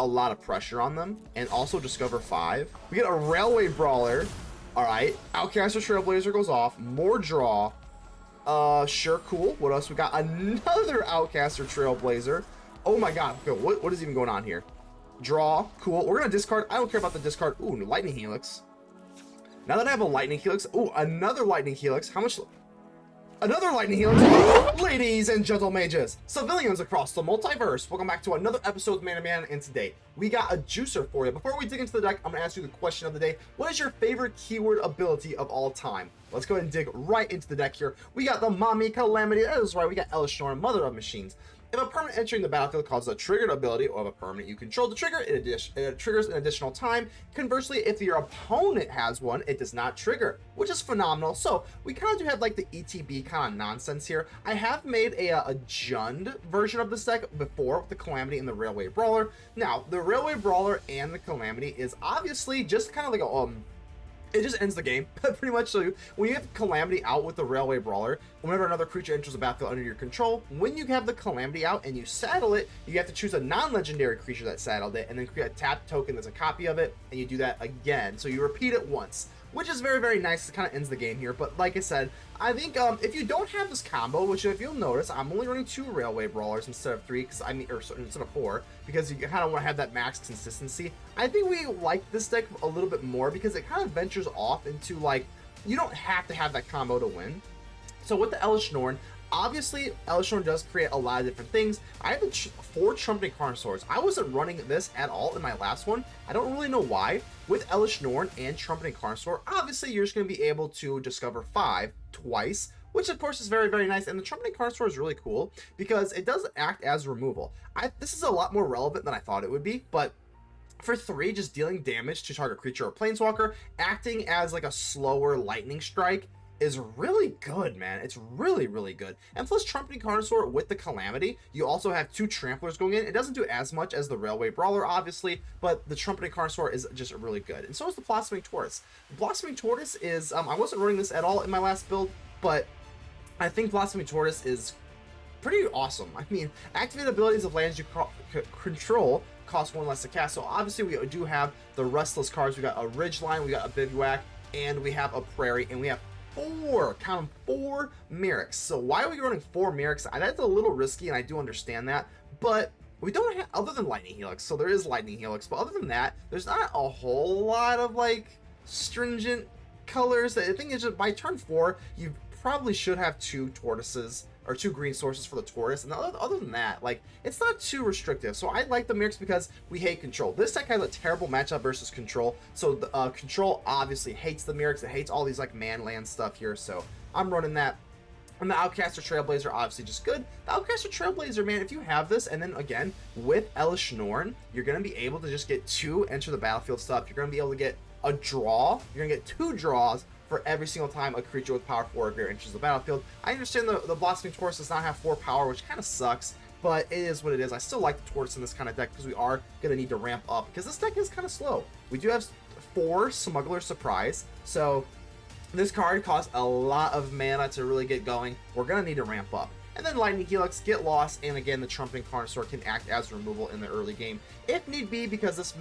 a lot of pressure on them, and also discover 5. We get a Railway Brawler. All right, Outcaster Trailblazer goes off. More draw. Sure, cool. What else? We got another Outcaster Trailblazer. Oh my god, what is even going on here? Draw, cool. We're gonna discard. I don't care about the discard. Ooh, Lightning Helix. Now that I have a Lightning Helix, ooh, another Lightning Helix. How much? Another Lightning Helix. Ladies and gentle mages, civilians across the multiverse, welcome back to another episode of Man to Man, and today we got a juicer for you. Before we dig into the deck, I'm gonna ask you the question of the day. What is your favorite keyword ability of all time? Let's go ahead and dig right into the deck here. We got the Mommy Calamity. That is right, we got Elesh, Norn, Mother of Machines. If a permanent entering the battlefield causes a triggered ability of a permanent you control to trigger, it triggers an additional time. Conversely, if your opponent has one, it does not trigger, which is phenomenal. So we kind of do have like the ETB kind of nonsense here. I have made a Jund version of this deck before with the Calamity and the Railway Brawler. Now, the Railway Brawler and the Calamity is obviously just kind of like a it just ends the game, pretty much. So when you have Calamity out with the Railway Brawler, whenever another creature enters the battlefield under your control, when you have the Calamity out and you saddle it, you have to choose a non-legendary creature that saddled it, and then create a tapped token that's a copy of it, and you do that again. So you repeat it once, which is very, very nice. It kind of ends the game here. But like I said, I think if you don't have this combo, which if you'll notice, I'm only running 2 Railway Brawlers instead of 3, because instead of 4, because you kind of want to have that max consistency. I think we like this deck a little bit more because it kind of ventures off into, like, you don't have to have that combo to win. So with the Elesh Norn, obviously, Elesh Norn does create a lot of different things. I have 4 Trumpeting Carnosaurs. I wasn't running this at all in my last one. I don't really know why. With Elesh Norn and Trumpeting Carnosaur, obviously you're just going to be able to discover 5 twice, which of course is very, very nice. And the Trumpeting Carnosaur is really cool because it does act as removal. This is a lot more relevant than I thought it would be, but for 3, just dealing damage to target creature or planeswalker, acting as like a slower lightning strike is really good, man. It's really, really good. And plus, Trumpeting Carnosaur with the Calamity, you also have 2 Tramplers going in. It doesn't do as much as the Railway Brawler, obviously, but the Trumpeting Carnosaur is just really good. And so is the Blossoming Tortoise. The Blossoming Tortoise is, I wasn't running this at all in my last build, but I think Blossoming Tortoise is pretty awesome. I mean, activate abilities of lands you control cost 1 less to cast. So obviously we do have the Restless cards. We got a Ridgeline, we got a Bivouac, and we have a Prairie, and we have 4, count them, 4 Mirrex. So why are we running 4 Mirrex? That's a little risky, and I do understand that, but we don't have, other than Lightning Helix, so there is Lightning Helix, but other than that, there's not a whole lot of like stringent colors. The thing is, just by turn 4, you probably should have 2 tortoises or 2 green sources for the tortoise, and other than that, like, it's not too restrictive. So I like the Mirrex because we hate control. This deck has a terrible matchup versus control, so the control obviously hates the Mirrex. It hates all these like man land stuff here, so I'm running that. And the Outcaster Trailblazer, obviously just good. The Outcaster Trailblazer, man, if you have this, and then again with Elesh Norn, you're going to be able to just get 2 enter the battlefield stuff. You're going to be able to get a draw. You're going to get 2 draws for every single time a creature with power 4 or greater enters the battlefield. I understand the Blossoming Tortoise does not have 4 power, which kind of sucks, but it is what it is. I still like the Tortoise in this kind of deck because we are going to need to ramp up because this deck is kind of slow. We do have 4 Smuggler Surprise, so this card costs a lot of mana to really get going. We're going to need to ramp up. And then Lightning Helix, get lost, and again, the Trumpeting Carnosaur can act as removal in the early game if need be, because this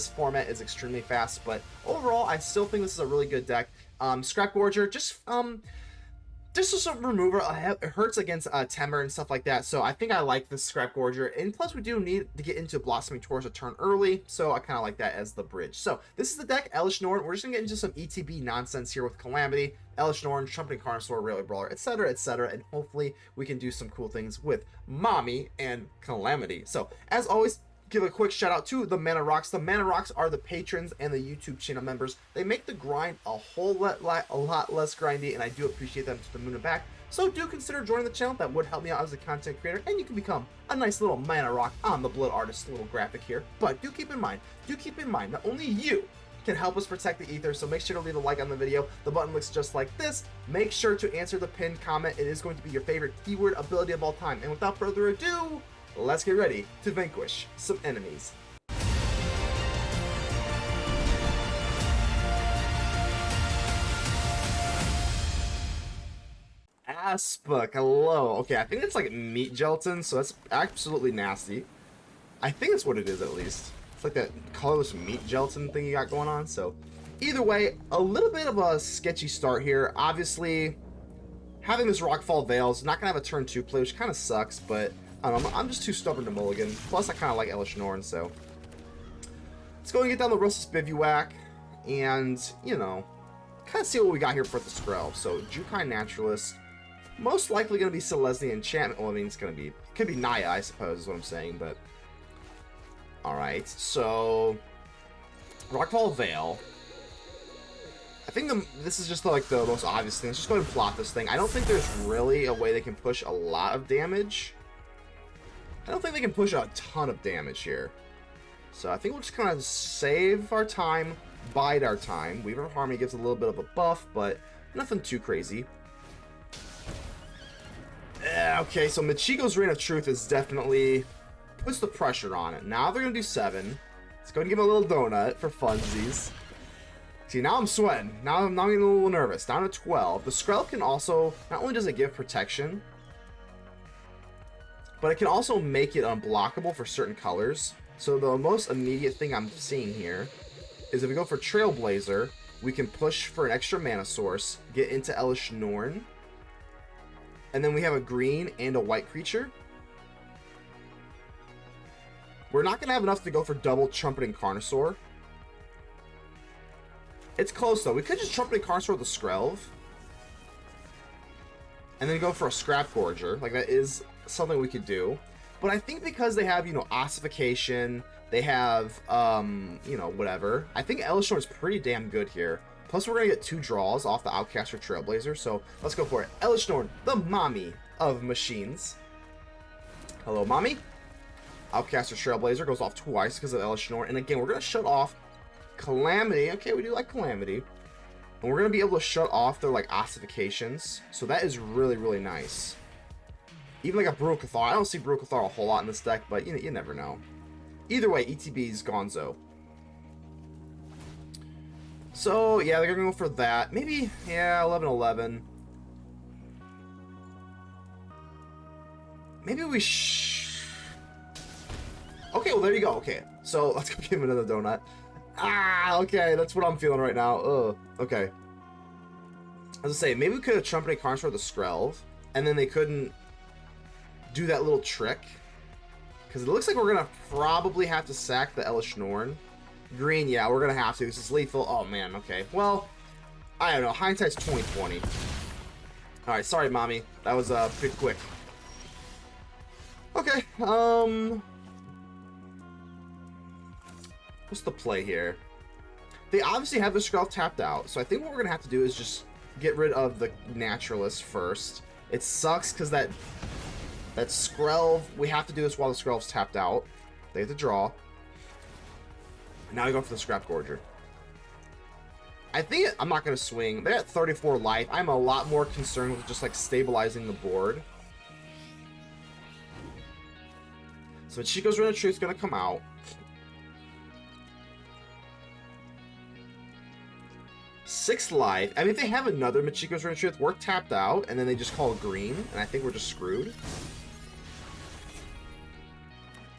format is extremely fast. But overall, I still think this is a really good deck. Scrapgorger, just a remover. It hurts against Temur and stuff like that, so I think I like this Scrapgorger. And plus, we do need to get into Blossoming Tortoise a turn early, so I kind of like that as the bridge. So this is the deck, Elesh Norn. We're just gonna get into some ETB nonsense here with Calamity, Elesh Norn, Trumpeting Carnosaur, Railway Brawler, etc., etc., and hopefully we can do some cool things with Mommy and Calamity. So as always, give a quick shout out to the Mana Rocks. The Mana Rocks are the patrons and the YouTube channel members. They make the grind a lot less grindy, and I do appreciate them to the moon and back. So do consider joining the channel. That would help me out as a content creator, and you can become a nice little Mana Rock on the Blood Artist little graphic here. But do keep in mind, not only you can help us protect the ether, so make sure to leave a like on the video. The button looks just like this. Make sure to answer the pinned comment. It is going to be your favorite keyword ability of all time. And without further ado, let's get ready to vanquish some enemies. Aspuk, hello. Okay, I think it's like meat gelatin, so that's absolutely nasty. I think that's what it is, at least. It's like that colorless meat gelatin thing you got going on. So either way, a little bit of a sketchy start here. Obviously, having this Rockfall Vale is not going to have a turn 2 play, which kind of sucks, but I don't know, I'm just too stubborn to mulligan. Plus, I kind of like Elesh Norn, so let's go and get down the Restless Bivouac and, you know, kind of see what we got here for the Skrelv. So Jukai Naturalist, most likely going to be Celestia Enchantment. Well, I mean, it's going to be, could be Naya, I suppose, is what I'm saying, but alright, so Rockfall Vale. I think this is just like the most obvious thing. Let's just go ahead and plot this thing. I don't think there's really a way they can push a lot of damage. I don't think they can push a ton of damage here. So I think we'll just kind of save our time, bide our time. Weaver of Harmony gives a little bit of a buff, but nothing too crazy. Okay, so Michiko's Reign of Truth is definitely puts the pressure on it. Now they're going to do 7. Let's go and give him a little donut for funsies. See, now I'm sweating. Now I'm getting a little nervous. Down to 12. The Skrelv can also, not only does it give protection, but it can also make it unblockable for certain colors. So the most immediate thing I'm seeing here is if we go for Trailblazer, we can push for an extra mana source, get into Elesh Norn, and then we have a green and a white creature. We're not going to have enough to go for double Trumpeting Carnosaur. It's close, though. We could just Trumpeting Carnosaur with the Skrelv. And then go for a Scrapgorger. Like, that is something we could do. But I think because they have, you know, Ossification, they have, you know, whatever. I think Elesh Norn is pretty damn good here. Plus, we're going to get 2 draws off the Outcaster Trailblazer. So, let's go for it. Elesh Norn, the mommy of machines. Hello, mommy. Outcaster Trailblazer goes off twice because of Elesh Norn. And again, we're going to shut off Calamity. Okay, we do like Calamity. And we're going to be able to shut off their, like, ossifications. So that is really, really nice. Even like a Brutal Cathar. I don't see Brutal Cathar a whole lot in this deck, but you never know. Either way, ETB's gonzo. So, yeah, they're going to go for that. Maybe, yeah, 11-11. Maybe we Okay, well, there you go. Okay, so let's go give him another donut. Ah, okay, that's what I'm feeling right now. Ugh, okay. As I say, maybe we could have Trumpeted Carnosaur the Skrelv, and then they couldn't do that little trick. Because it looks like we're going to probably have to sack the Elesh Norn. Green, yeah, we're going to have to. This is lethal. Oh, man, okay. Well, I don't know. Hindsight's 20/20. Alright, sorry, mommy. That was pretty quick. Okay, what's the play here? They obviously have the Skrelv tapped out, so I think what we're going to have to do is just get rid of the Naturalist first. It sucks because that Skrelv, we have to do this while the Skrelv's tapped out. They have to draw. Now we go for the Scrapgorger. I think I'm not going to swing. They're at 34 life. I'm a lot more concerned with just like stabilizing the board. So Chico's Reign of Truth is going to come out. Six life. I mean, if they have another Michiko's Reign of Truth, we're tapped out, and then they just call green, and I think we're just screwed.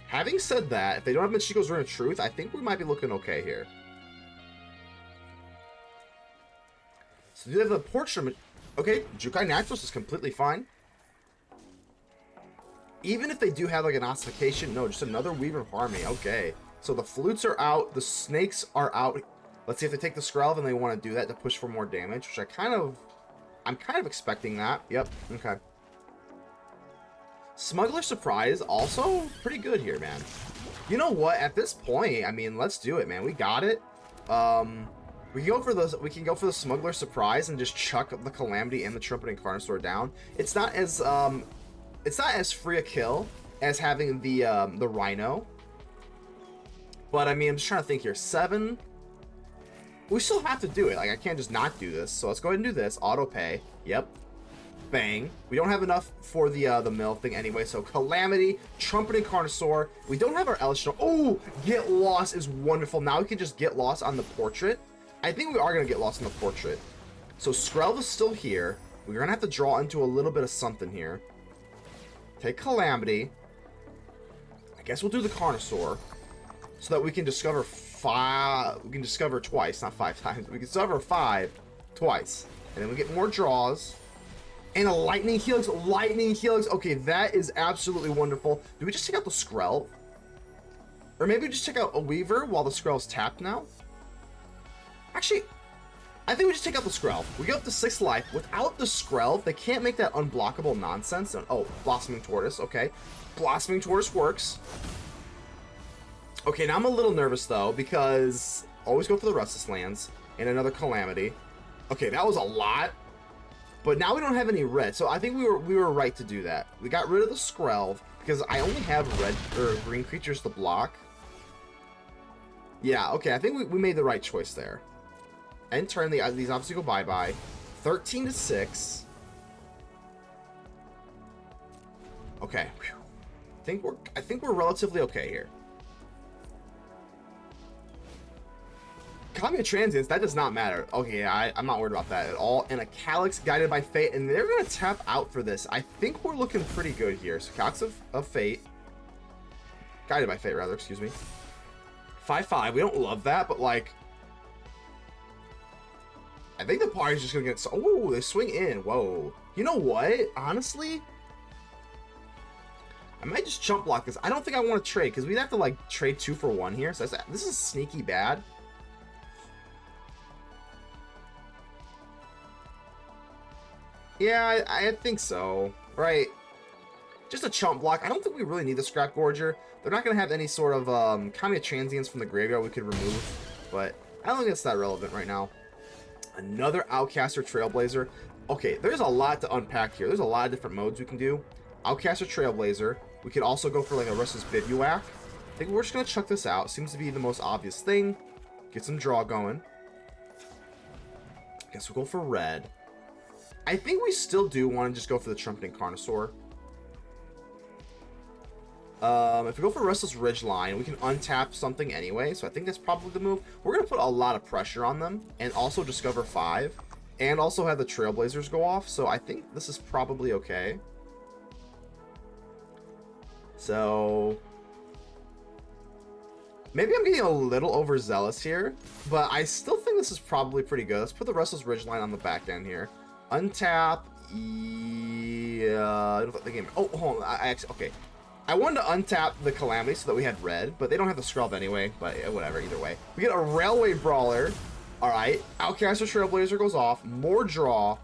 Having said that, if they don't have Michiko's Reign of Truth, I think we might be looking okay here. So do they have the Portrait? Okay, Jukai Naturalist is completely fine. Even if they do have like an ossification, no, just another Weaver of Harmony. Okay, so the flutes are out, the snakes are out. Let's see if they take the Skrelv and they want to do that to push for more damage, which I'm kind of expecting that. Yep, okay. Smuggler Surprise, also pretty good here, man. You know what? At this point, I mean, let's do it, man. We got it. We can go for the Smuggler Surprise and just chuck the Calamity and the Trumpeting Carnosaur down. It's not as free a kill as having the Rhino. But I mean, I'm just trying to think here. 7. We still have to do it. Like, I can't just not do this. So let's go ahead and do this. Auto pay. Yep. Bang. We don't have enough for the mill thing anyway. So Calamity, Trumpeting Carnosaur. We don't have our Elesh. Oh, Get Lost is wonderful. Now we can just get lost on the Portrait. I think we are going to get lost in the Portrait. So Skrelv is still here. We're going to have to draw into a little bit of something here. Take Calamity. I guess we'll do the Carnosaur so that we can discover 5. We can discover twice, not 5 times. We can discover 5 twice. And then we get more draws. And a Lightning Helix. Lightning Helix. Okay, that is absolutely wonderful. Do we just take out the Skrelv? Or maybe just take out a Weaver while the Skrelv's tapped now? Actually, I think we just take out the Skrelv. We go up to 6 life. Without the Skrelv, they can't make that unblockable nonsense. Oh, Blossoming Tortoise. Okay. Blossoming Tortoise works. Okay, now I'm a little nervous, though, because always go for the Restless Lands and another Calamity. Okay, that was a lot. But now we don't have any red, so I think we were right to do that. We got rid of the Skrelv because I only have red or green creatures to block. Yeah, okay, I think we made the right choice there. End turn, these obviously go bye-bye. 13 to 6. Okay. Whew. I think we're relatively okay here. Calamity Transients, that does not matter. Okay, yeah, I'm not worried about that at all. And a Calyx Guided by Fate, and they're going to tap out for this. I think we're looking pretty good here. So Calyx of Fate. Guided by Fate, rather, excuse me. 5/5. We don't love that, but like... I think the party's just going to get... Oh, they swing in. Whoa. You know what? Honestly... I might just chump block this. I don't think I want to trade, because we'd have to like trade 2 for 1 here. So this is sneaky bad. Yeah, I think so. Right. Just a chump block. I don't think we really need the Scrapgorger. They're not going to have any sort of Calamity Transients from the graveyard we could remove. But I don't think it's that relevant right now. Another Outcaster Trailblazer. Okay, there's a lot to unpack here. There's a lot of different modes we can do. Outcaster Trailblazer. We could also go for like a Restless Bivouac. I think we're just going to chuck this out. Seems to be the most obvious thing. Get some draw going. Guess we'll go for red. I think we still do want to just go for the Trumpeting Carnosaur. If we go for Restless Ridgeline, we can untap something anyway, so I think that's probably the move. We're going to put a lot of pressure on them, and also discover 5, and also have the Trailblazers go off, so I think this is probably okay. So... maybe I'm getting a little overzealous here, but I still think this is probably pretty good. Let's put the Restless Ridgeline on the back end here. Untap. Yeah. The game. Oh, hold on. I actually, okay. I wanted to untap the Calamity so that we had red, but they don't have the Skrelv anyway. But yeah, whatever. Either way, we get a Railway Brawler. All right. Outcaster Trailblazer goes off. More draw.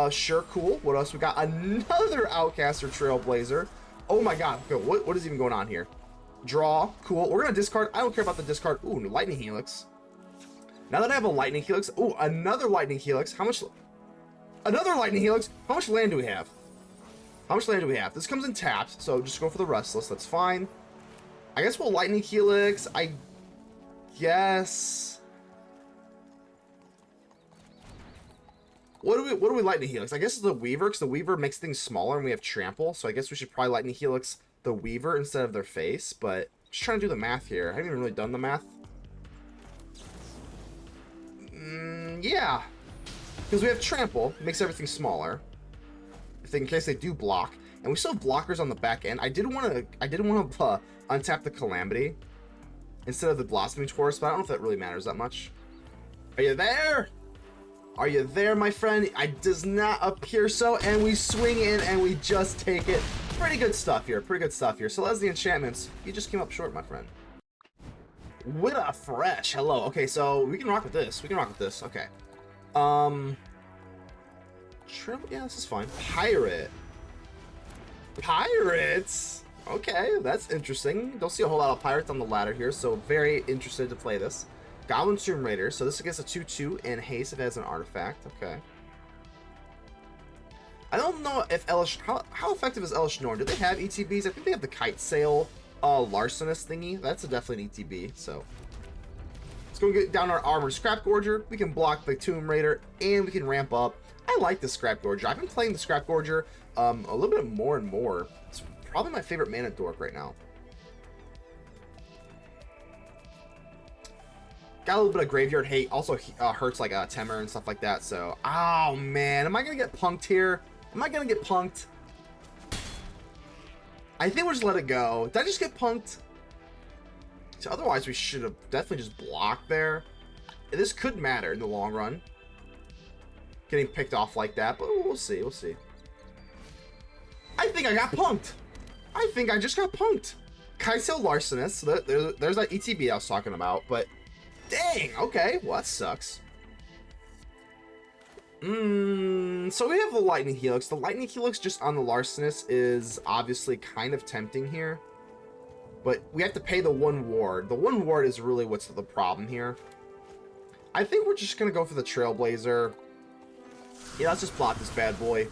Sure, cool. What else? We got another Outcaster Trailblazer. Oh my God. Okay, what is even going on here? Draw. Cool. We're gonna discard. I don't care about the discard. Ooh, Lightning Helix. Now that I have a Lightning Helix. Ooh, another Lightning Helix. How much? Another Lightning Helix. How much land do we have? How much land do we have? This comes in tapped, so just go for the Restless. That's fine. I guess we'll Lightning Helix. I guess. What do we Lightning Helix? I guess it's the Weaver, because the Weaver makes things smaller and we have Trample. So I guess we should probably Lightning Helix the Weaver instead of their face. But just trying to do the math here. I haven't even really done the math. Yeah. Because we have Trample, it makes everything smaller. In case they do block, and we still have blockers on the back end. I did want to untap the Calamity instead of the Blossoming Tortoise, but I don't know if that really matters that much. Are you there? Are you there, my friend? It does not appear so, and we swing in and we just take it. Pretty good stuff here. Pretty good stuff here. So as the enchantments, you just came up short, my friend. With a fresh hello. Okay, so we can rock with this. We can rock with this. Okay. Yeah, this is fine. Pirate. Pirates? Okay, that's interesting. Don't see a whole lot of pirates on the ladder here, so very interested to play this. Goblin Tomb Raider. So this gets a 2/2 and haste if it has an artifact. Okay. I don't know if Elesh... How effective is Elesh Norn? Do they have ETBs? I think they have the Kite Sail Larcenous thingy. That's definitely an ETB, so... Let's go get down our Armored Scrapgorger. We can block the Tomb Raider, and we can ramp up. I like the Scrapgorger. I've been playing the Scrapgorger a little bit more and more. It's probably my favorite mana dork right now. Got a little bit of graveyard hate. Also hurts like Temur and stuff like that. So, oh man, am I gonna get punked here? Am I gonna get punked? I think we'll just let it go. Did I just get punked? So otherwise, we should have definitely just blocked there. This could matter in the long run. Getting picked off like that, but we'll see. We'll see. I think I got punked. I think I just got punked. Kai'Sail Larcenist. So there's that ETB I was talking about, but dang. Okay, well that sucks. So we have the Lightning Helix. The Lightning Helix just on the Larcenist is obviously kind of tempting here. But we have to pay the 1 ward. The 1 ward is really what's the problem here. I think we're just going to go for the Trailblazer. Yeah, let's just plot this bad boy.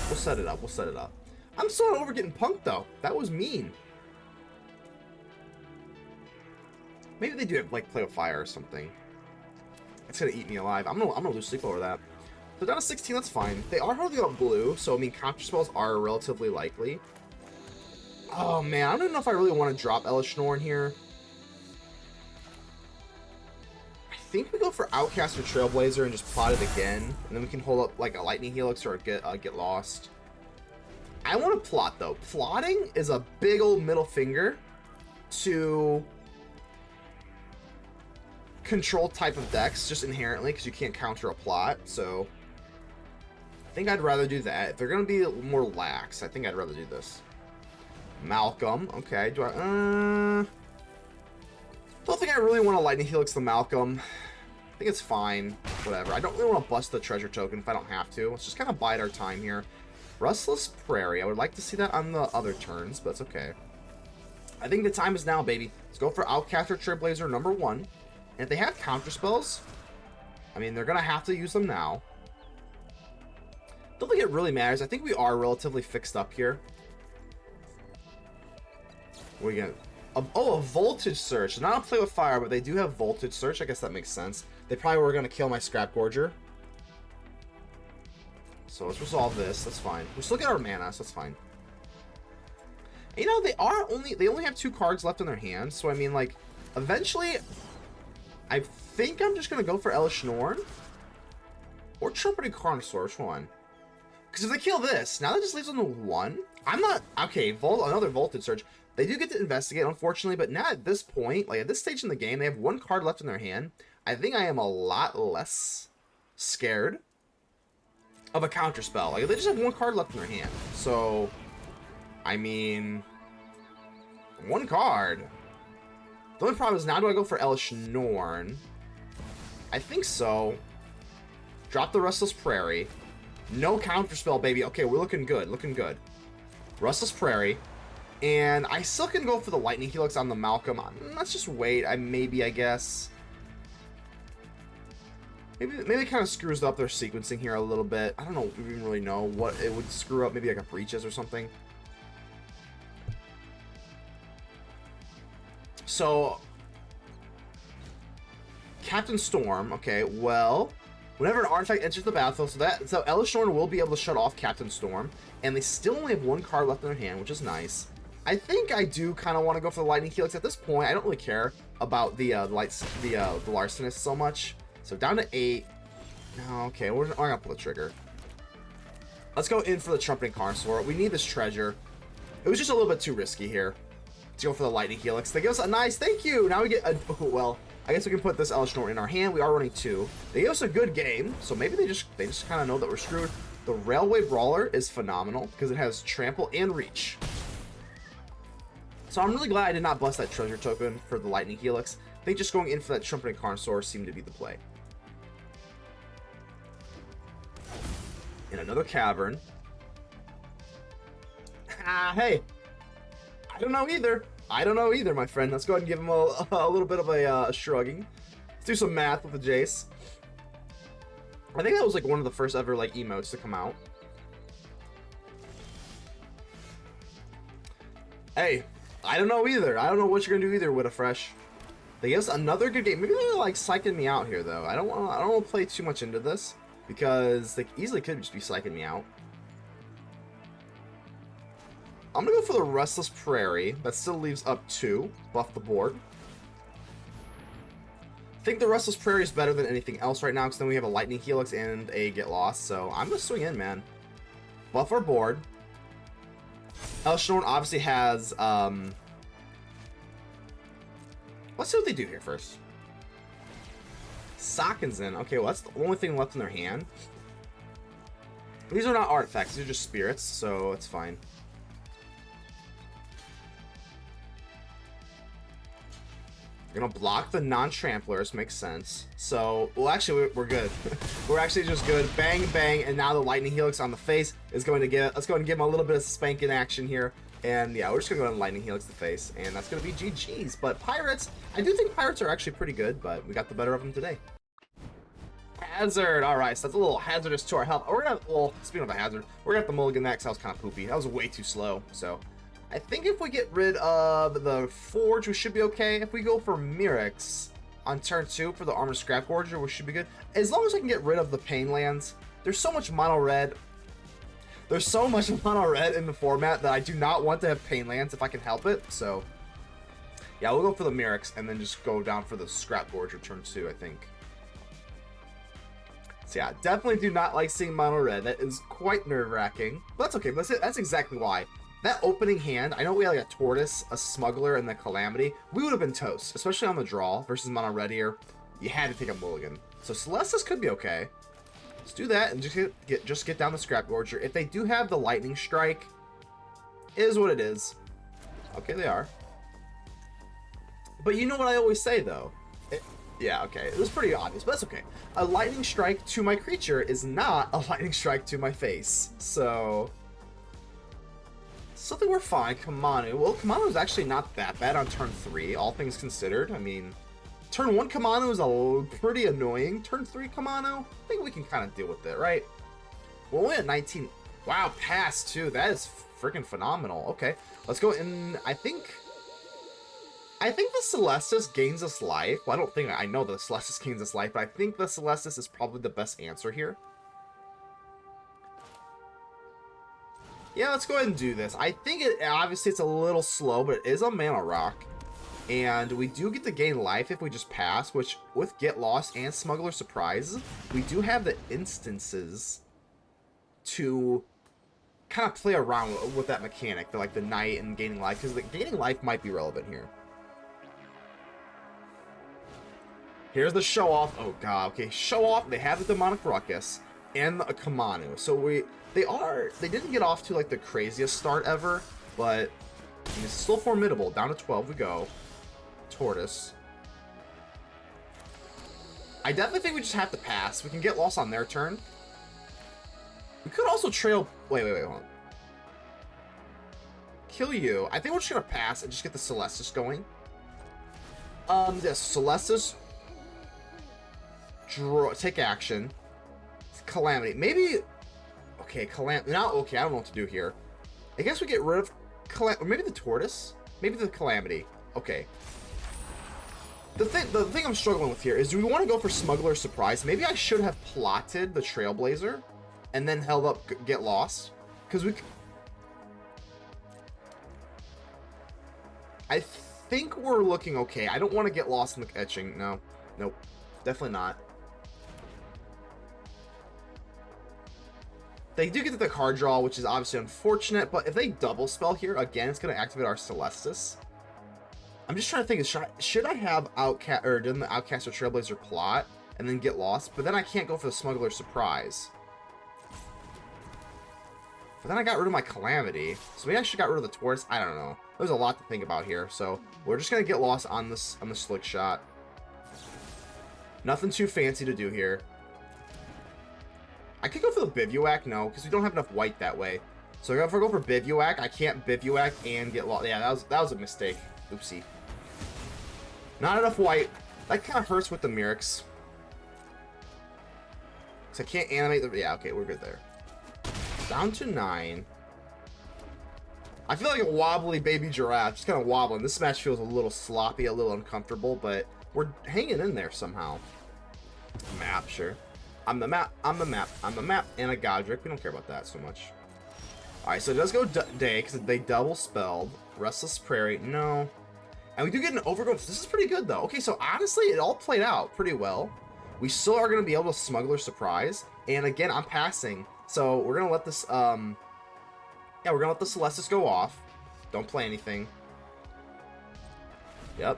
We'll set it up. We'll set it up. I'm still not over getting punked, though. That was mean. Maybe they do have, like, Play with Fire or something. It's going to eat me alive. I'm gonna lose sleep over that. So down to 16, that's fine. They are holding up blue, so, I mean, counter spells are relatively likely. Oh, man. I don't know if I really want to drop Elesh Norn here. I think we go for Outcaster Trailblazer and just plot it again. And then we can hold up, like, a Lightning Helix or get lost. I want to plot, though. Plotting is a big old middle finger to control type of decks, just inherently, because you can't counter a plot, so I think I'd rather do that. If they're going to be more lax, I think I'd rather do this. Malcolm, okay, do I, don't think I really want to Lightning Helix the Malcolm. I think it's fine, whatever. I don't really want to bust the treasure token if I don't have to. Let's just kind of bide our time here. Restless Prairie, I would like to see that on the other turns, but it's okay. I think the time is now, baby. Let's go for Outcaster Trailblazer number 1. And if they have counter spells, I mean, they're going to have to use them now. Don't think it really matters. I think we are relatively fixed up here. What are we going to... Oh, a Voltage Search. Not a Play with Fire, but they do have Voltage Search. I guess that makes sense. They probably were going to kill my Scrapgorger. So let's resolve this. That's fine. We still get our mana, so that's fine. And, you know, they only have 2 cards left in their hand. So, I mean, like, eventually... I think I'm just going to go for Elesh Norn. Or Trumpeting Carnosaur. Which one? Because if they kill this, now that just leaves them to 1. I'm not... Okay, another Voltage Surge. They do get to investigate, unfortunately. But now at this point, like at this stage in the game, they have 1 card left in their hand. I think I am a lot less scared of a counterspell. Like, they just have 1 card left in their hand. So, I mean... 1 card... The only problem is now do I go for Elesh Norn? I think so. Drop the Restless Prairie. No counterspell, baby. Okay, we're looking good. Looking good. Restless Prairie. And I still can go for the Lightning Helix on the Malcolm. Let's just wait. I guess. Maybe it kind of screws up their sequencing here a little bit. I don't know. We even really know what it would screw up. Maybe like a Breaches or something. So, Captain Storm, okay, well, whenever an artifact enters the battlefield, so Elesh Norn will be able to shut off Captain Storm, and they still only have 1 card left in their hand, which is nice. I think I do kind of want to go for the Lightning Helix at this point. I don't really care about the Larcenist so much. So down to 8. No, okay, we're not gonna pull the trigger. Let's go in for the Trumpeting Carnosaur. We need this treasure. It was just a little bit too risky here to go for the Lightning Helix. They give us a nice thank you. Now we get a, oh, well, I guess we can put this Elesh Norn in our hand. We are running 2. They gave us a good game, so maybe they just kind of know that we're screwed. The Railway Brawler is phenomenal because it has trample and reach. So I'm really glad I did not bust that treasure token for the Lightning Helix. I think just going in for that Trumpeting Carnosaur seemed to be the play. In another cavern. Hey. I don't know either. I don't know either, my friend. Let's go ahead and give him a little bit of a shrugging. Let's do some math with the Jace. I think that was like one of the first ever like emotes to come out. Hey, I don't know either. I don't know what you're gonna do either, Widowfresh. They give us another good game. Maybe they're like psyching me out here though. I don't want to play too much into this because they easily could just be psyching me out. I'm going to go for the Restless Prairie. That still leaves up 2. Buff the board. I think the Restless Prairie is better than anything else right now because then we have a Lightning Helix and a Get Lost. So I'm going to swing in, man. Buff our board. Norn obviously has, let's see what they do here first. Sokkenzen. Okay, well, that's the only thing left in their hand. These are not artifacts, these are just spirits, so it's fine. We're gonna block the non-tramplers, makes sense. So, well, actually, we're good. We're actually just good. Bang, bang, and now the Lightning Helix on the face is going to get. Let's go and give him a little bit of spanking action here. And yeah, we're just gonna go ahead and Lightning Helix the face, and that's gonna be GG's. But Pirates, I do think Pirates are actually pretty good, but we got the better of them today. Hazard. All right, so that's a little hazardous to our health. We're gonna, well, speaking of a hazard, we're gonna have to mulligan that because that was kind of poopy. That was way too slow. So, I think if we get rid of the Forge, we should be okay. If we go for Mirrex on turn 2 for the Armored Scrapgorger, we should be good. As long as I can get rid of the Pain Lands. There's so much mono red. There's so much mono red in the format that I do not want to have Pain Lands if I can help it. So, yeah, we'll go for the Mirrex and then just go down for the Scrapgorger turn 2, I think. So yeah, definitely do not like seeing mono red. That is quite nerve-wracking. But that's okay. That's exactly why. That opening hand, I know we had like a Tortoise, a Smuggler, and the Calamity. We would have been toast, especially on the draw versus mono red here. You had to take a mulligan. So Celestus could be okay. Let's do that and just get down the Scrapgorger. If they do have the Lightning Strike, it is what it is. Okay, they are. But you know what I always say, though. Yeah, okay. It was pretty obvious, but that's okay. A Lightning Strike to my creature is not a Lightning Strike to my face. So, something we're fine. Kamanu. Well, Kamanu is actually not that bad on turn 3, all things considered. I mean, turn 1 Kamanu is pretty annoying. Turn 3 Kamanu, I think we can kind of deal with it, right? We're only at 19. Wow, pass too. That is freaking phenomenal. Okay, let's go in. I think the Celestus gains us life. Well, I don't think I know the Celestus gains us life, but I think the Celestus is probably the best answer here. Yeah, let's go ahead and do this. I think obviously it's a little slow, but it is a mana rock. And we do get to gain life if we just pass, which with Get Lost and Smuggler Surprise, we do have the instances to kind of play around with that mechanic, like the Knight and gaining life, because the gaining life might be relevant here. Here's the show off. Oh god, okay, show off. They have the Demonic Ruckus and the Kamanu. So they didn't get off to like the craziest start ever, but I mean, it's still formidable. Down to 12 we go. Tortoise. I definitely think we just have to pass. We can get lost on their turn. We could also trail. Wait, hold on. Kill you. I think we're just gonna pass and just get the Celestus going. Yes, Celestus. Draw, take action. Calamity. Maybe. Okay, Calamity. Now, okay, I don't know what to do here. I guess we get rid of Calamity. Or maybe the Tortoise. Maybe the Calamity. Okay. The thing I'm struggling with here is, do we want to go for Smuggler Surprise? Maybe I should have plotted the Trailblazer and then held up Get Lost. Because I think we're looking okay. I don't want to get lost in the etching. No. Nope. Definitely not. They do get to the card draw, which is obviously unfortunate, but if they double spell here, again, it's going to activate our Celestus. I'm just trying to think, should I have done the Outcaster Trailblazer plot and then get lost? But then I can't go for the Smuggler Surprise. But then I got rid of my Calamity, so maybe I should got rid of the Tortoise. I don't know. There's a lot to think about here, so we're just going to get lost on the Slick Shot. Nothing too fancy to do here. I could go for the Bivouac, no, because we don't have enough white that way. So if I go for Bivouac, I can't Bivouac and get lost. Yeah, that was a mistake. Oopsie. Not enough white. That kind of hurts with the Mirrex. Because I can't animate the... Yeah, okay, we're good there. Down to 9. I feel like a wobbly baby giraffe. Just kind of wobbling. This match feels a little sloppy, a little uncomfortable, but we're hanging in there somehow. Map, sure. I'm the map, I'm the map, I'm the map, and a Godric. We don't care about that so much. Alright, so it does go day, because they double spelled. Restless Prairie, no. And we do get an Overgrown. This is pretty good, though. Okay, so honestly, it all played out pretty well. We still are going to be able to Smuggler Surprise. And again, I'm passing. So we're going to let this Yeah, we're gonna let the Celestus go off. Don't play anything. Yep.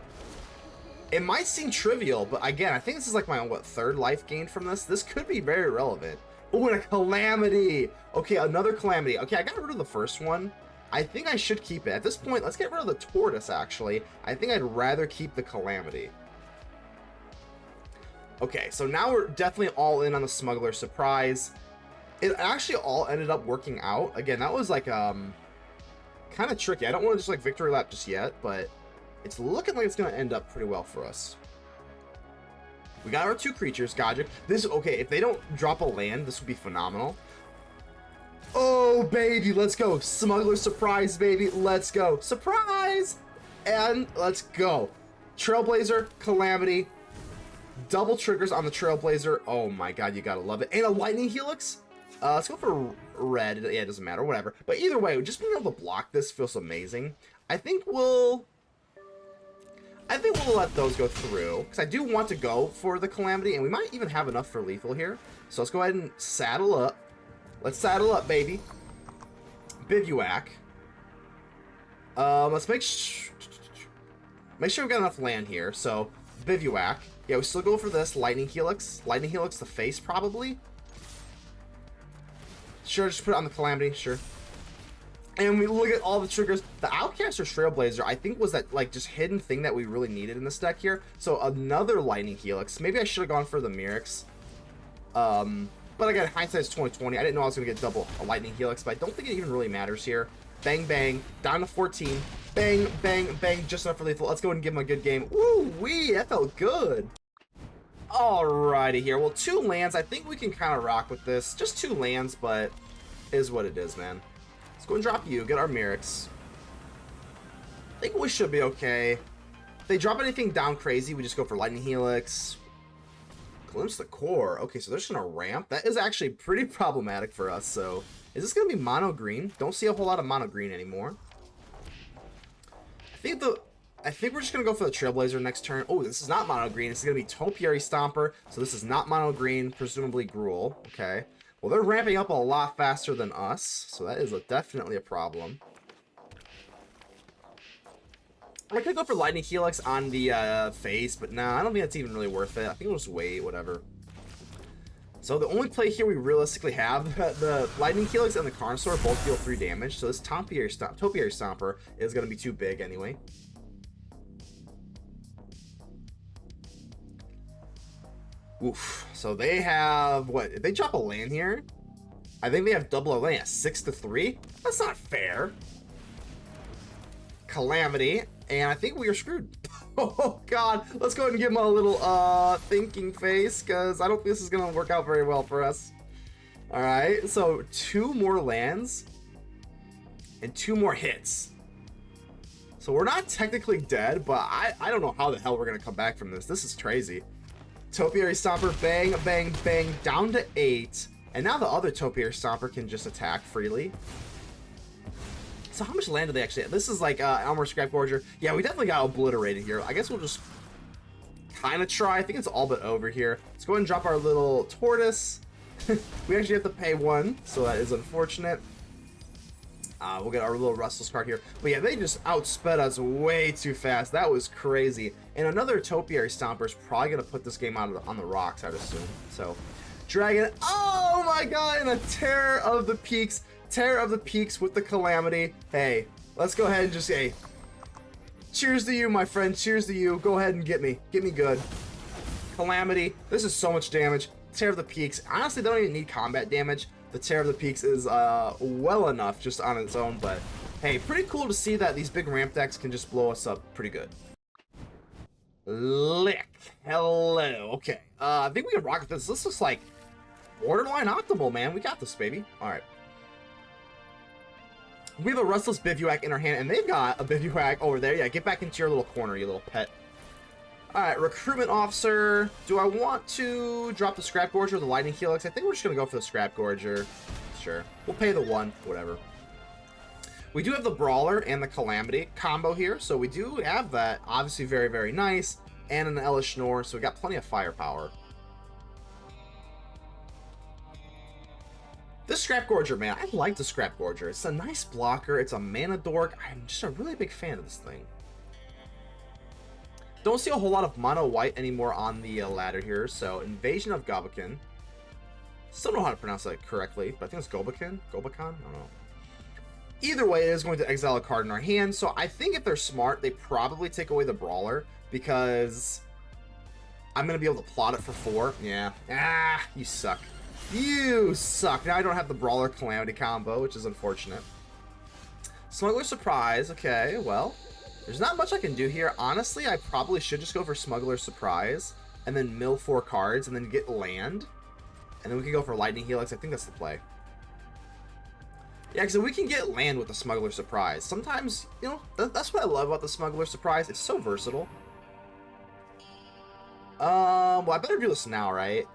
It might seem trivial, but again, I think this is like my, what, 3rd life gained from this? This could be very relevant. Oh, and a Calamity! Okay, another Calamity. Okay, I got rid of the first one. I think I should keep it. At this point, let's get rid of the Tortoise, actually. I think I'd rather keep the Calamity. Okay, so now we're definitely all in on the Smuggler surprise. It actually all ended up working out. Again, that was like, kind of tricky. I don't want to just like victory lap just yet, but it's looking like it's going to end up pretty well for us. We got our 2 creatures, Godric. This, okay, if they don't drop a land, this would be phenomenal. Oh, baby, let's go. Smuggler surprise, baby. Let's go. Surprise! And let's go. Trailblazer, Calamity. Double triggers on the Trailblazer. Oh my god, you gotta love it. And a Lightning Helix. Let's go for red. Yeah, it doesn't matter, whatever. But either way, just being able to block this feels amazing. I think we'll let those go through, because I do want to go for the Calamity, and we might even have enough for lethal here. So let's go ahead and saddle up. Let's saddle up, baby. Bivouac. Let's make sure we got enough land here. So Bivouac. Yeah, we still go for this Lightning Helix. Lightning Helix the face, probably. Sure, just put it on the Calamity. Sure. And we look at all the triggers. The Outcaster Trailblazer, I think, was that like just hidden thing that we really needed in this deck here. So another Lightning Helix. Maybe I should have gone for the Mirrex. But again, hindsight's 2020. I didn't know I was gonna get double a Lightning Helix, but I don't think it even really matters here. Bang bang, down to 14. Bang bang bang, just enough for lethal. Let's go ahead and give him a good game. Ooh wee, that felt good. Alrighty here. Well, 2 lands. I think we can kind of rock with this. Just 2 lands, but is what it is, man. Let's go and drop you. Get our Mirrex. I think we should be okay. If they drop anything down crazy, we just go for Lightning Helix. Glimpse the core. Okay, so they're just gonna ramp. That is actually pretty problematic for us. So, is this gonna be mono green? Don't see a whole lot of mono green anymore. I think we're just gonna go for the Trailblazer next turn. Oh, this is not mono green. This is gonna be Topiary Stomper. So this is not mono green, presumably Gruul. Okay. Well, they're ramping up a lot faster than us, so that is definitely a problem. I could go for Lightning Helix on the face, but nah, I don't think that's even really worth it. I think we'll just wait, whatever. So the only play here we realistically have, the Lightning Helix and the Carnosaur both deal 3 damage, so this Topiary Stomper is going to be too big anyway. Oof. So they have, what, if they drop a land here? I think they have double our land at 6-3? That's not fair. Calamity, and I think we are screwed. Oh god, let's go ahead and give him a little thinking face, because I don't think this is going to work out very well for us. Alright, so 2 more lands and 2 more hits. So we're not technically dead, but I don't know how the hell we're going to come back from this. This is crazy. Topiary Stomper, bang, bang, bang, down to 8. And now the other Topiary Stomper can just attack freely. So how much land do they actually have? This is like Armored Scrapgorger. Yeah, we definitely got obliterated here. I guess we'll just kind of try. I think it's all but over here. Let's go ahead and drop our little Tortoise. We actually have to pay 1, so that is unfortunate. We'll get our little Restless card here. But yeah, they just outsped us way too fast. That was crazy. And another Topiary Stomper is probably going to put this game out on the rocks, I'd assume. So, Dragon. Oh my god, and a Terror of the Peaks. Terror of the Peaks with the Calamity. Hey, let's go ahead and just say, cheers to you, my friend. Cheers to you. Go ahead and get me. Get me good. Calamity. This is so much damage. Terror of the Peaks. Honestly, they don't even need combat damage. The Terror of the Peaks is well enough just on its own, but hey, pretty cool to see that these big ramp decks can just blow us up pretty good. Lick. Hello. Okay. I think we can rock with this. This looks like borderline optimal, man. We got this, baby. All right. We have a Restless Bivouac in our hand, and they've got a Bivouac over there. Yeah, get back into your little corner, you little pet. Alright, Recruitment Officer. Do I want to drop the Scrapgorger or the Lightning Helix? I think we're just going to go for the Scrapgorger. Sure. We'll pay the 1, whatever. We do have the Brawler and the Calamity combo here, so we do have that. Obviously very, very nice. And an Elesh Norn, so we got plenty of firepower. This Scrapgorger, man, I like the Scrapgorger. It's a nice blocker. It's a mana dork. I'm just a really big fan of this thing. Don't see a whole lot of mono white anymore on the ladder here. So Invasion of Galloping. Still don't know how to pronounce that correctly, but I think it's Galloping. Galloping? I don't know. Either way, it is going to exile a card in our hand. So I think if they're smart, they probably take away the Brawler because I'm going to be able to plot it for 4. Yeah. Ah, you suck. You suck. Now I don't have the Brawler Calamity combo, which is unfortunate. Smuggler Surprise. Okay, well, there's not much I can do here. Honestly, I probably should just go for Smuggler Surprise and then mill 4 cards and then get land. And then we can go for Lightning Helix. I think that's the play. Yeah, because we can get land with the Smuggler Surprise. Sometimes, you know, that's what I love about the Smuggler Surprise. It's so versatile. Well, I better do this now, right?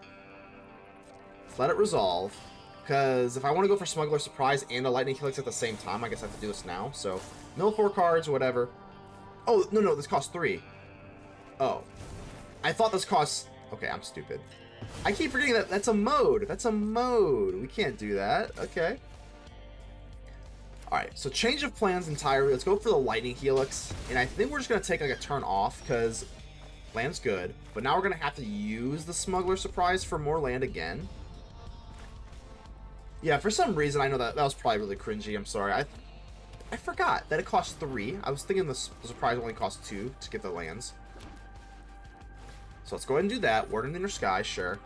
Let it resolve, because if I want to go for Smuggler Surprise and a Lightning Helix at the same time, I guess I have to do this now. So, mill 4 cards, whatever. Oh, no, this costs 3. Oh. I thought this costs... Okay, I'm stupid. I keep forgetting that that's a mode. That's a mode. We can't do that. Okay. Alright, so change of plans entirely. Let's go for the Lightning Helix. And I think we're just going to take like a turn off, because land's good. But now we're going to have to use the Smuggler Surprise for more land again. Yeah, for some reason, I know that was probably really cringy. I'm sorry. I forgot that it costs 3. I was thinking the surprise only costs 2 to get the lands. So let's go ahead and do that. Ward in the Inner Sky, sure.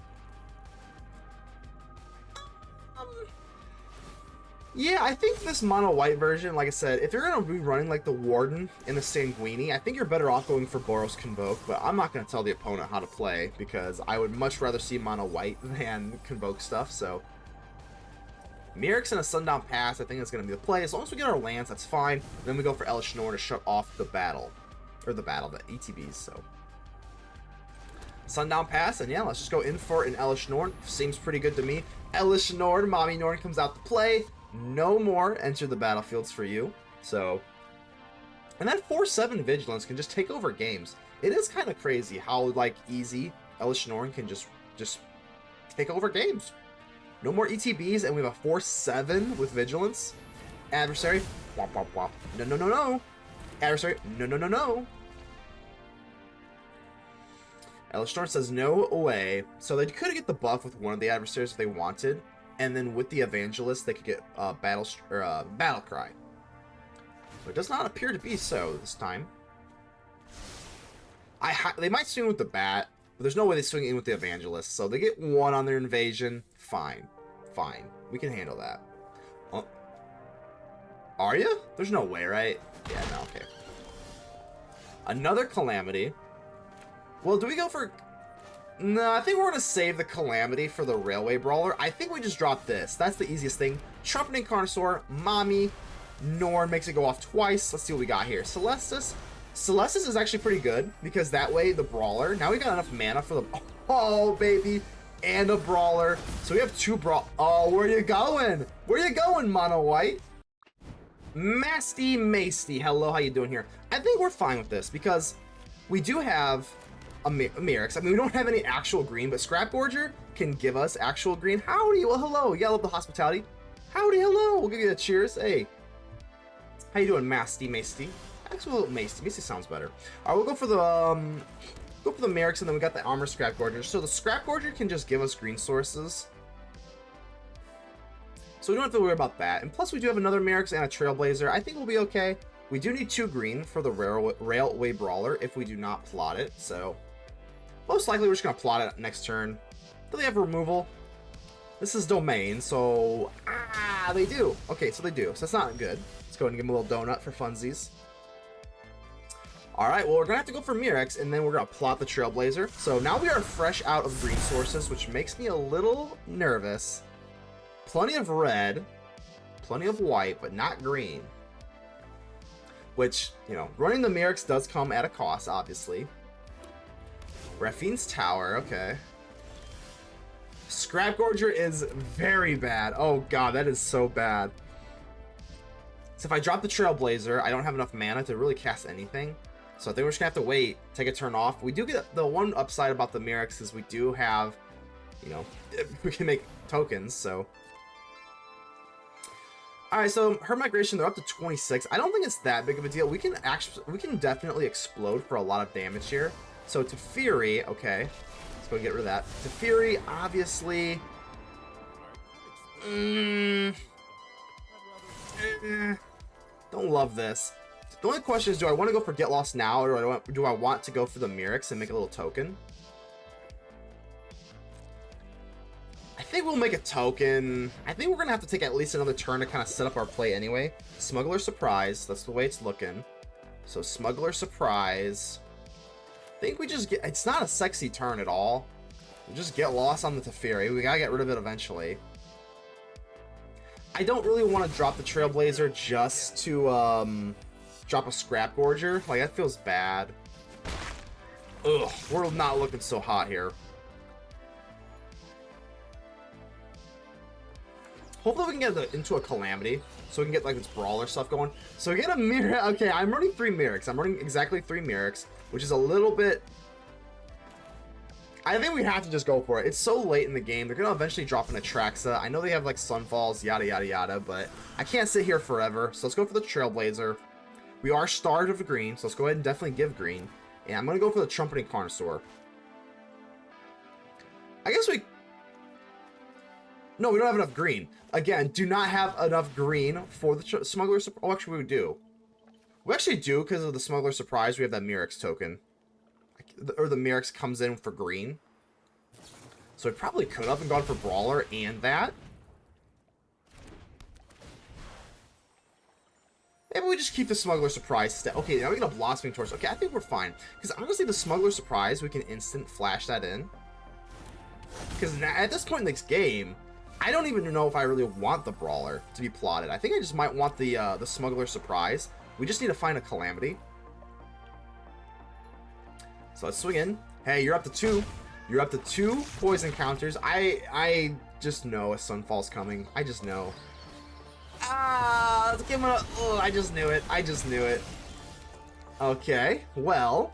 Yeah, I think this mono white version, like I said, if you're going to be running like the Warden and the Sanguini, I think you're better off going for Boros Convoke, but I'm not going to tell the opponent how to play because I would much rather see mono white than Convoke stuff, so... Mirrex and a Sundown Pass, I think that's going to be the play. As long as we get our lands, that's fine. Then we go for Elesh Norn to shut off the battle. Or the ETBs, so. Sundown Pass, and yeah, let's just go in for an Elesh Norn. Seems pretty good to me. Elesh Norn, Mommy Norn comes out to play. No more enter the battlefields for you. So. And that 4/7 Vigilance can just take over games. It is kind of crazy how, like, easy Elesh Norn can just take over games. No more ETBs, and we have a 4/7 with Vigilance. Adversary, womp womp womp. No, no, no, no. Adversary, no, no, no, no. Elesh Norn says no way. So they could get the buff with one of the adversaries if they wanted, and then with the Evangelist, they could get Battle Cry. But it does not appear to be so this time. They might swing with the Bat, but there's no way they swing in with the Evangelist. So they get 1 on their invasion. Fine. Fine. We can handle that. Oh. Are you? There's no way, right? Yeah, no, okay. Another Calamity. Well, do we go for... No, I think we're going to save the Calamity for the Railway Brawler. I think we just drop this. That's the easiest thing. Trumpeting Carnosaur, Mommy, Norn makes it go off twice. Let's see what we got here. Celestus. Celestus is actually pretty good, because that way the Brawler... Now we got enough mana for the... Oh, baby! And a Brawler. So we have 2 Oh, where are you going? Where are you going, Mono White? Masty Masty. Hello, how you doing here? I think we're fine with this, because we do have a Mirrex. I mean, we don't have any actual green, but Scrapgorger can give us actual green. Howdy, well, hello. You gotta love the hospitality. Howdy, hello. We'll give you a cheers. Hey. How you doing, Masty Masty? Actually, Masty. Masty sounds better. All right, we'll go for the, Mirrex, and then we got the Armored Scrapgorger. So the Scrapgorger can just give us green sources. So we don't have to worry about that. And plus, we do have another Mirrex and a Trailblazer. I think we'll be okay. We do need 2 green for the Railway Brawler if we do not plot it. So most likely, we're just going to plot it next turn. Do they have removal? This is domain, so... Ah, they do. Okay, so they do. So that's not good. Let's go ahead and give them a little donut for funsies. Alright, well, we're going to have to go for Mirrex, and then we're going to plot the Trailblazer. So now we are fresh out of green sources, which makes me a little nervous. Plenty of red, plenty of white, but not green. Which, you know, running the Mirrex does come at a cost, obviously. Raphine's Tower, okay. Scrapgorger is very bad. Oh god, that is so bad. So if I drop the Trailblazer, I don't have enough mana to really cast anything. So I think we're just gonna have to wait, take a turn off. We do get the one upside about the Mirrex is we do have, you know, we can make tokens, so. All right, so her migration, they're up to 26. I don't think it's that big of a deal. We can definitely explode for a lot of damage here. So to Fury, okay, let's go get rid of that. To Fury, obviously, don't love this. The only question is, do I want to go for Get Lost now, or do I want to go for the Mirrex and make a little token? I think we'll make a token. I think we're going to have to take at least another turn to kind of set up our play anyway. Smuggler Surprise. That's the way it's looking. So Smuggler Surprise. I think we just get... It's not a sexy turn at all. We just get lost on the Teferi. We got to get rid of it eventually. I don't really want to drop the Trailblazer just to drop a Scrapgorger. Like, that feels bad. Ugh, we're not looking so hot here. Hopefully we can get into a Calamity, so we can get like this Brawler stuff going. So we get a Mirrex. Okay, I'm running 3 Mirrex. I'm running exactly 3 Mirrex, which is a little bit... I think we have to just go for it. It's so late in the game. They're going to eventually drop an Atraxa. I know they have like Sunfalls, yada, yada, yada, but I can't sit here forever. So let's go for the Trailblazer. We are starved of green, so let's go ahead and definitely give green. And I'm going to go for the Trumpeting Carnosaur. I guess we... No, we don't have enough green. Again, do not have enough green for the Smuggler Surprise. Oh, actually, we do. We actually do, because of the Smuggler Surprise, we have that Mirrex token. Or the Mirrex comes in for green. So we probably could have gone for Brawler and that. Maybe we just keep the Smuggler Surprise. Okay, now we get a Blossoming Tortoise. Okay, I think we're fine. Because honestly, the Smuggler Surprise, we can instant flash that in. Because at this point in this game... I don't even know if I really want the Brawler to be plotted. I think I just might want the Smuggler Surprise. We just need to find a Calamity. So let's swing in. Hey, you're up to 2. You're up to 2 poison counters. I just know a Sunfall's coming. I just know. Ah, let's give him a... Oh, I just knew it. I just knew it. Okay, well...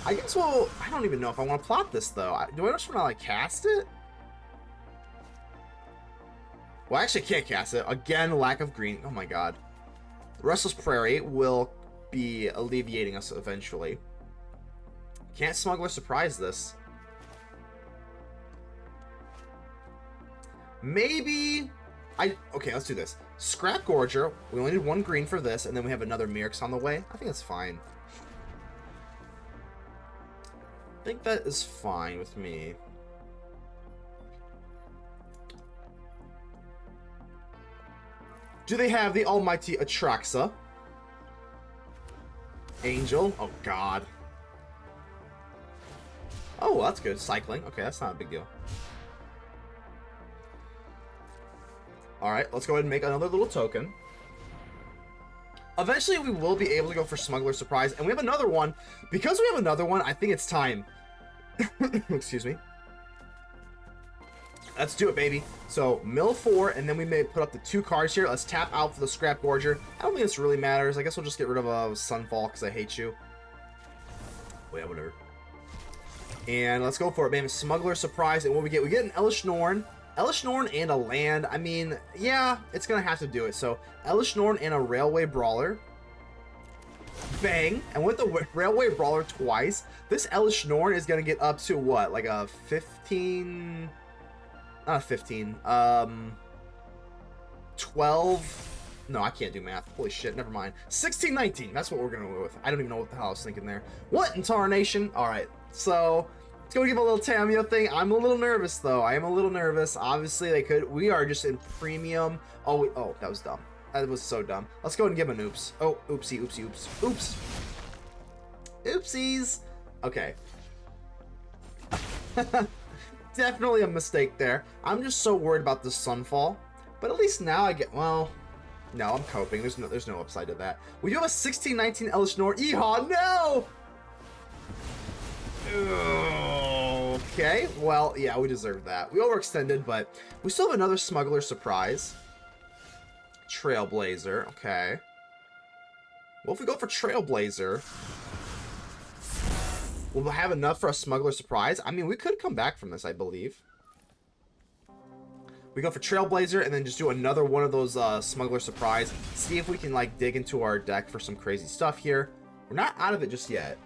I guess we'll... I don't even know if I want to plot this, though. Do I just want to, like, cast it? Well, I actually can't cast it. Again, lack of green. Oh, my God. Restless Prairie will be alleviating us eventually. Can't Smuggler Surprise this. Maybe... Okay, let's do this. Scrapgorger. We only need 1 green for this, and then we have another Mirrex on the way. I think that's fine. I think that is fine with me. Do they have the almighty Atraxa? Angel? Oh, God. Oh, well, that's good. Cycling. Okay, that's not a big deal. Alright, let's go ahead and make another little token. Eventually, we will be able to go for Smuggler Surprise, and we have another one. Because we have another one, I think it's time. Excuse me. Let's do it, baby. So, mill 4, and then we may put up the 2 cards here. Let's tap out for the Scrapgorger. I don't think this really matters. I guess we'll just get rid of a Sunfall, because I hate you. Well, yeah, whatever. And let's go for it, man. Smuggler Surprise, and what we get? We get an Elesh Norn. Elesh Norn and a land. I mean, yeah, it's going to have to do it. So, Elesh Norn and a Railway Brawler. Bang. And with the Railway Brawler twice, this Elesh Norn is going to get up to what? Like a 15... Not a 15. 12... No, I can't do math. Holy shit, never mind. 16, 19. That's what we're going to go with. I don't even know what the hell I was thinking there. What in tarnation? Alright, so... Let's go give a little Tameo thing. I'm a little nervous, though. I am a little nervous. Obviously, they could. We are just in premium. Oh, that was dumb. That was so dumb. Let's go ahead and give him an oops. Oh, oopsie, oopsie, oops. Oops. Oopsies. Okay. Definitely a mistake there. I'm just so worried about this Sunfall. But at least now I get... Well... No, I'm coping. There's no upside to that. We do have a 16-19 Elesh Norn. Yeehaw, no! Okay, well, yeah, we deserved that. We overextended, but we still have another Smuggler Surprise. Trailblazer, okay. Well, if we go for Trailblazer, we'll have enough for a Smuggler Surprise. I mean, we could come back from this, I believe. We go for Trailblazer and then just do another one of those Smuggler Surprise. See if we can like dig into our deck for some crazy stuff here. We're not out of it just yet.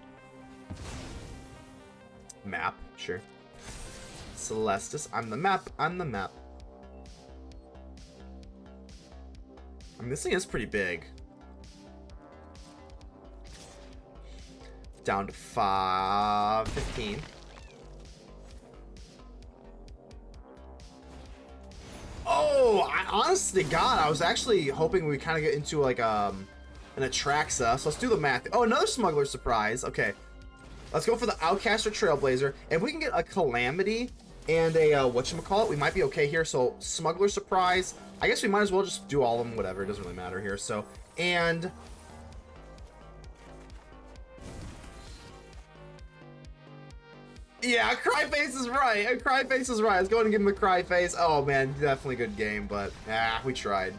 Map, sure. Celestus, I'm the map, I'm the map. I mean, this thing is pretty big. Down to 15. Oh, honestly, God, I was actually hoping we kind of get into like an Atraxa. So let's do the math. Oh, another Smuggler Surprise. Okay, let's go for the Outcaster Trailblazer. If we can get a Calamity and a whatchamacallit, we might be okay here. So Smuggler Surprise. I guess we might as well just do all of them. Whatever, it doesn't really matter here. So and. Yeah, Cryface is right. Cryface is right. Let's go ahead and give him a Cryface. Oh, man, definitely good game, but we tried.